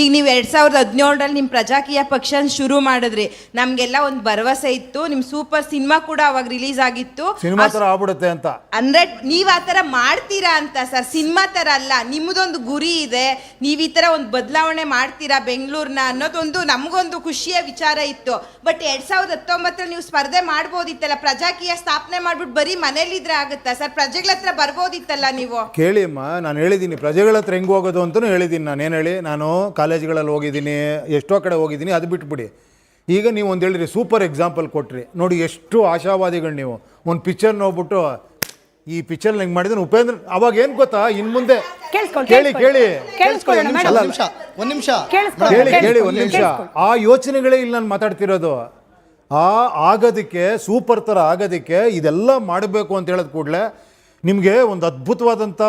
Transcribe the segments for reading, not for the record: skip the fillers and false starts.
ಈಗ ನೀವು 2017ರಲ್ಲಿ ನಿಮ್ಮ ಪ್ರಜಾಕೀಯ ಪಕ್ಷನ ಶುರು ಮಾಡಿದ್ರಿ. ನಮಗೆಲ್ಲ ಒಂದು ಭರವಸೆ ಇತ್ತು, ನಿಮ್ಮ ಸೂಪರ್ ಸಿನಿಮಾ ಕೂಡ ಅವಾಗ ರಿಲೀಸ್ ಆಗಿತ್ತು. ಸಿನಿಮಾ ತರ ಆಗ್ಬಿಡುತ್ತೆ ಅಂತ ಅಂದ್ರೆ ನೀವು ಆ ಥರ ಮಾಡ್ತೀರಾ ಅಂತ ಸರ್. ಸಿನಿಮಾ ಥರ ಅಲ್ಲ, ನಿಮ್ಮದೊಂದು ಗುರಿ ಇದೆ, ನೀವು ಈ ಥರ ಒಂದು ಬದಲಾವಣೆ ಮಾಡ್ತೀರಾ ಬೆಂಗಳೂರನ್ನ ಅನ್ನೋದೊಂದು ನಮಗೊಂದು ಖುಷಿಯ ವಿಚಾರ ಇತ್ತು. ಬಟ್ 2019ರಲ್ಲಿ ನೀವು ಸ್ಪರ್ಧೆ ಮಾಡ್ಬೋದಿತ್ತಲ್ಲ, ಪ್ರಜಾಕೀಯ ಸ್ಥಾಪನೆ ಮಾಡ್ಬಿಟ್ಟು ಬರೀ ಮನೇಲಿದ್ರೆ ಆಗುತ್ತಾ ಸರ್? ಪ್ರಜೆಗಳ ಹತ್ರ ಬರ್ಬೋದಿತ್ತಲ್ಲ ನೀವು. ಕೇಳಿ ಅಮ್ಮ, ನಾನು ಹೇಳಿದ್ದೀನಿ ಪ್ರಜೆಗಳ ಹತ್ರ ಹೆಂಗೆ ಹೋಗೋದು ಅಂತಲೂ ಹೇಳಿದ್ದೀನಿ. ನಾನೇನು ಹೇಳಿ, ನಾನು ಕಾಲೇಜ್ಗಳಲ್ಲಿ ಹೋಗಿದ್ದೀನಿ, ಎಷ್ಟೋ ಕಡೆ ಹೋಗಿದ್ದೀನಿ, ಅದು ಬಿಟ್ಬಿಡಿ. ಈಗ ನೀವು ಒಂದು ಹೇಳಿರಿ, ಸೂಪರ್ ಎಕ್ಸಾಂಪಲ್ ಕೊಟ್ರಿ ನೋಡಿ, ಎಷ್ಟು ಆಶಾವಾದಿಗಳು ನೀವು. ಒಂದು ಪಿಕ್ಚರ್ ನೋಡ್ಬಿಟ್ಟು ಈ ಪಿಕ್ಚರ್ ಹೆಂಗೆ ಮಾಡಿದ್ರೆ ಉಪೇಂದ್ರ, ಅವಾಗ ಏನು ಗೊತ್ತಾ, ಇನ್ನು ಮುಂದೆ ಕೇಳಿ ಒಂದು ನಿಮಿಷ, ಆ ಯೋಚನೆಗಳೇ ಇಲ್ಲಿ ನಾನು ಮಾತಾಡ್ತಿರೋದು. ಆಗೋದಕ್ಕೆ ಸೂಪರ್ ಥರ ಆಗೋದಕ್ಕೆ ಇದೆಲ್ಲ ಮಾಡಬೇಕು ಅಂತ ಹೇಳಿದ ಕೂಡಲೇ ನಿಮಗೆ ಒಂದು ಅದ್ಭುತವಾದಂಥ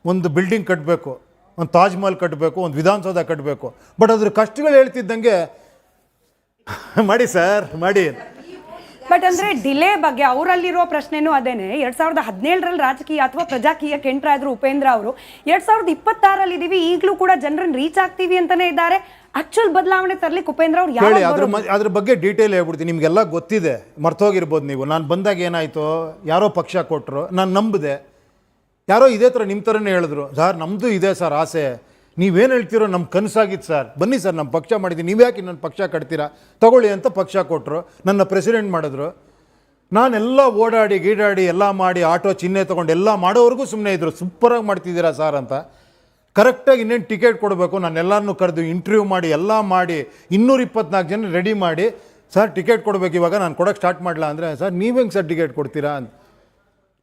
ಒಂದು ಬಿಲ್ಡಿಂಗ್ ಕಟ್ಟಬೇಕು, ಒಂದು ತಾಜ್ ಮಹಲ್ ಕಟ್ಟಬೇಕು, ಒಂದು ವಿಧಾನಸೌಧ ಕಟ್ಟಬೇಕು. ಬಟ್ ಅದ್ರ ಕಷ್ಟಗಳು ಹೇಳ್ತಿದ್ದಂಗೆ ಮಾಡಿ ಸರ್ ಮಾಡಿ. ಬಟ್ ಅಂದ್ರೆ ಡಿಲೇ ಬಗ್ಗೆ ಅವರಲ್ಲಿರೋ ಪ್ರಶ್ನೆನೂ ಅದೇನೆ. 2017ರಲ್ಲಿ ರಾಜಕೀಯ ಅಥವಾ ಪ್ರಜಾಕೀಯಕ್ಕೆ ಎಂಟರ್ ಆದ್ರು ಉಪೇಂದ್ರ ಅವರು. 2026ರಲ್ಲಿ ಇದೀವಿ, ಈಗಲೂ ಕೂಡ ಜನರನ್ನ ರೀಚ್ ಆಗ್ತೀವಿ ಅಂತಾನೆ ಇದ್ದಾರೆ. ಆಕ್ಚುಲ್ ಬದಲಾವಣೆ ತರ್ಲಿಕ್ಕೆ ಉಪೇಂದ್ರ ಅವ್ರು ಹೇಳಿ, ಅದ್ರ ಬಗ್ಗೆ ಡೀಟೇಲ್ ಹೇಳ್ಬಿಡ್ತೀನಿ. ನಿಮ್ಗೆಲ್ಲ ಗೊತ್ತಿದೆ, ಮರ್ತೋಗಿರ್ಬೋದು ನೀವು. ನಾನು ಬಂದಾಗ ಏನಾಯ್ತು, ಯಾರೋ ಪಕ್ಷ ಕೊಟ್ಟರು, ನಾನು ನಂಬಿದೆ. ಯಾರೋ ಇದೇ ಥರ ನಿಮ್ಮ ಥರನೇ ಹೇಳಿದ್ರು, ಸರ್ ನಮ್ಮದು ಇದೆ ಸರ್ ಆಸೆ, ನೀವೇನು ಹೇಳ್ತೀರೋ ನಮ್ಮ ಕನಸಾಗಿತ್ತು ಸರ್, ಬನ್ನಿ ಸರ್ ನಮ್ಮ ಪಕ್ಷ ಮಾಡಿದ್ದೀನಿ, ನೀವು ಯಾಕೆ ನನ್ನ ಪಕ್ಷ ಕಟ್ತೀರಾ, ತಗೊಳ್ಳಿ ಅಂತ ಪಕ್ಷ ಕೊಟ್ಟರು. ನನ್ನ ಪ್ರೆಸಿಡೆಂಟ್ ಮಾಡಿದ್ರು. ನಾನೆಲ್ಲ ಓಡಾಡಿ ಗೀಡಾಡಿ ಎಲ್ಲ ಮಾಡಿ ಆಟೋ ಚಿಹ್ನೆ ತೊಗೊಂಡು ಎಲ್ಲ ಮಾಡೋವರೆಗೂ ಸುಮ್ಮನೆ ಇದ್ದರು, ಸೂಪರಾಗಿ ಮಾಡ್ತಿದ್ದೀರಾ ಸರ್ ಅಂತ. ಕರೆಕ್ಟಾಗಿ ಇನ್ನೇನು ಟಿಕೆಟ್ ಕೊಡಬೇಕು, ನಾನು ಎಲ್ಲರನ್ನೂ ಕರೆದು ಇಂಟರ್ವ್ಯೂ ಮಾಡಿ ಎಲ್ಲ ಮಾಡಿ 224 ಜನ ರೆಡಿ ಮಾಡಿ, ಸರ್ ಟಿಕೆಟ್ ಕೊಡಬೇಕು ಇವಾಗ, ನಾನು ಕೊಡೋಕ್ಕೆ ಸ್ಟಾರ್ಟ್ ಮಾಡಲ ಅಂದರೆ, ಸರ್ ನೀವು ಹೆಂಗೆ ಸರ್ ಟಿಕೆಟ್ ಕೊಡ್ತೀರಾ ಅಂತ.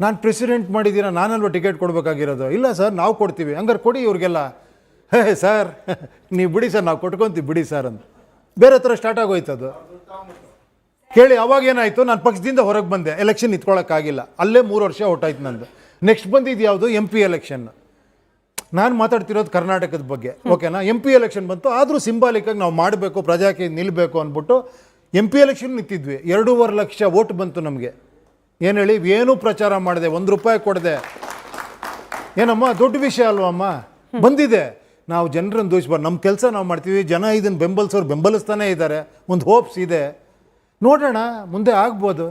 ನಾನು ಪ್ರೆಸಿಡೆಂಟ್ ಮಾಡಿದ್ದೀರಾ, ನಾನಲ್ವ ಟಿಕೆಟ್ ಕೊಡಬೇಕಾಗಿರೋದು. ಇಲ್ಲ ಸರ್ ನಾವು ಕೊಡ್ತೀವಿ, ಹಂಗಾರೆ ಕೊಡಿ ಇವ್ರಿಗೆಲ್ಲ. ಹೇ ಸರ್ ನೀವು ಬಿಡಿ ಸರ್, ನಾವು ಕೊಟ್ಕೊತೀವಿ ಬಿಡಿ ಸರ್ ಅಂತ. ಬೇರೆ ಥರ ಸ್ಟಾರ್ಟ್ ಆಗೋಯ್ತದು. ಕೇಳಿ, ಅವಾಗ ಏನಾಯಿತು, ನಾನು ಪಕ್ಷದಿಂದ ಹೊರಗೆ ಬಂದೆ, ಎಲೆಕ್ಷನ್ ನಿಂತ್ಕೊಳ್ಳೋಕ್ಕಾಗಿಲ್ಲ. ಅಲ್ಲೇ 3 ವರ್ಷ ಹೊಟ್ಟಾಯ್ತು ನಂದು. ನೆಕ್ಸ್ಟ್ ಬಂದಿದ್ದು ಯಾವುದು, MP ಎಲೆಕ್ಷನ್. ನಾನು ಮಾತಾಡ್ತಿರೋದು ಕರ್ನಾಟಕದ ಬಗ್ಗೆ, ಓಕೆನಾ. MP ಎಲೆಕ್ಷನ್ ಬಂತು, ಆದರೂ ಸಿಂಬಾಲಿಕಾಗಿ ನಾವು ಮಾಡಬೇಕು, ಪ್ರಜಾಕೀಯ ನಿಲ್ಲಬೇಕು ಅಂದ್ಬಿಟ್ಟು MP ಎಲೆಕ್ಷನ್ ನಿಂತಿದ್ವಿ. 2.5 ಲಕ್ಷ ವೋಟ್ ಬಂತು ನಮಗೆ. ಏನು ಹೇಳಿ, ಏನೂ ಪ್ರಚಾರ ಮಾಡಿದೆ, 1 ರೂಪಾಯಿ ಕೊಡದೆ. ಏನಮ್ಮ ದೊಡ್ಡ ವಿಷಯ ಅಲ್ವಮ್ಮ, ಬಂದಿದೆ. ನಾವು ಜನರನ್ನು ದೂಷಿಸ್ಬಾರ್ದು, ನಮ್ಮ ಕೆಲಸ ನಾವು ಮಾಡ್ತೀವಿ, ಜನ ಇದನ್ನು ಬೆಂಬಲಿಸ್ತಾನೇ ಇದ್ದಾರೆ, ಒಂದು ಹೋಪ್ಸ್ ಇದೆ, ನೋಡೋಣ ಮುಂದೆ ಆಗ್ಬೋದು.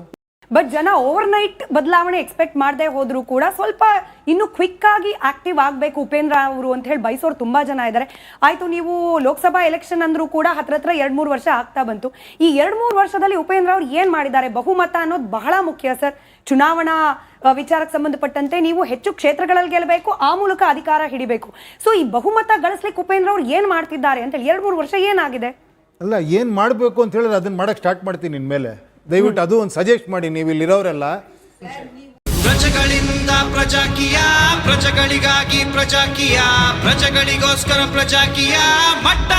ಬಟ್ ಜನ ಓವರ್ ನೈಟ್ ಬದಲಾವಣೆ ಎಕ್ಸ್ಪೆಕ್ಟ್ ಮಾಡದೆ ಹೋದ್ರು ಕೂಡ ಸ್ವಲ್ಪ ಇನ್ನು ಕ್ವಿಕ್ ಆಗಿ ಆಕ್ಟಿವ್ ಆಗಬೇಕು ಉಪೇಂದ್ರ ಅವರು ಅಂತ ಹೇಳಿ ಬಯಸೋರು ತುಂಬಾ ಜನ ಇದ್ದಾರೆ. ಆಯ್ತು, ನೀವು ಲೋಕಸಭಾ ಎಲೆಕ್ಷನ್ ಅಂದ್ರೂ ಕೂಡ ಹತ್ರ 2-3 ವರ್ಷ ಆಗ್ತಾ ಬಂತು. ಈ 2-3 ವರ್ಷದಲ್ಲಿ ಉಪೇಂದ್ರ ಅವರು ಏನ್ ಮಾಡಿದ್ದಾರೆ? ಬಹುಮತ ಅನ್ನೋದು ಬಹಳ ಮುಖ್ಯ ಸರ್. ಚುನಾವಣಾ ವಿಚಾರಕ್ಕೆ ಸಂಬಂಧಪಟ್ಟಂತೆ ನೀವು ಹೆಚ್ಚು ಕ್ಷೇತ್ರಗಳಲ್ಲಿ ಗೆಲ್ಲಬೇಕು, ಆ ಮೂಲಕ ಅಧಿಕಾರ ಹಿಡಿಬೇಕು. ಸೊ ಈ ಬಹುಮತ ಗಳಿಸ್ಲಿಕ್ಕೆ ಉಪೇಂದ್ರ ಅವರು ಏನ್ ಮಾಡ್ತಿದ್ದಾರೆ ಅಂತ ಹೇಳಿ 2-3 ವರ್ಷ ಏನಾಗಿದೆ? ಅಲ್ಲ, ಏನು ಮಾಡಬೇಕು ಅಂತ ಹೇಳಿದ್ರೆ ಅದನ್ನ ಮಾಡಕ್ಕೆ ಸ್ಟಾರ್ಟ್ ಮಾಡ್ತೀನಿ ಇನ್ಮೇಲೆ. ದಯವಿಟ್ಟು ಅದು ಒಂದು ಸಜೆಸ್ಟ್ ಮಾಡಿ, ನೀವು ಇಲ್ಲಿರೋರೆಲ್ಲ. ಪ್ರಜೆಗಳಿಂದ ಪ್ರಜಾಕೀಯ, ಪ್ರಜೆಗಳಿಗಾಗಿ ಪ್ರಜಾಕೀಯ, ಪ್ರಜೆಗಳಿಗೋಸ್ಕರ ಪ್ರಜಾಕೀಯ, ಮಟ್ಟ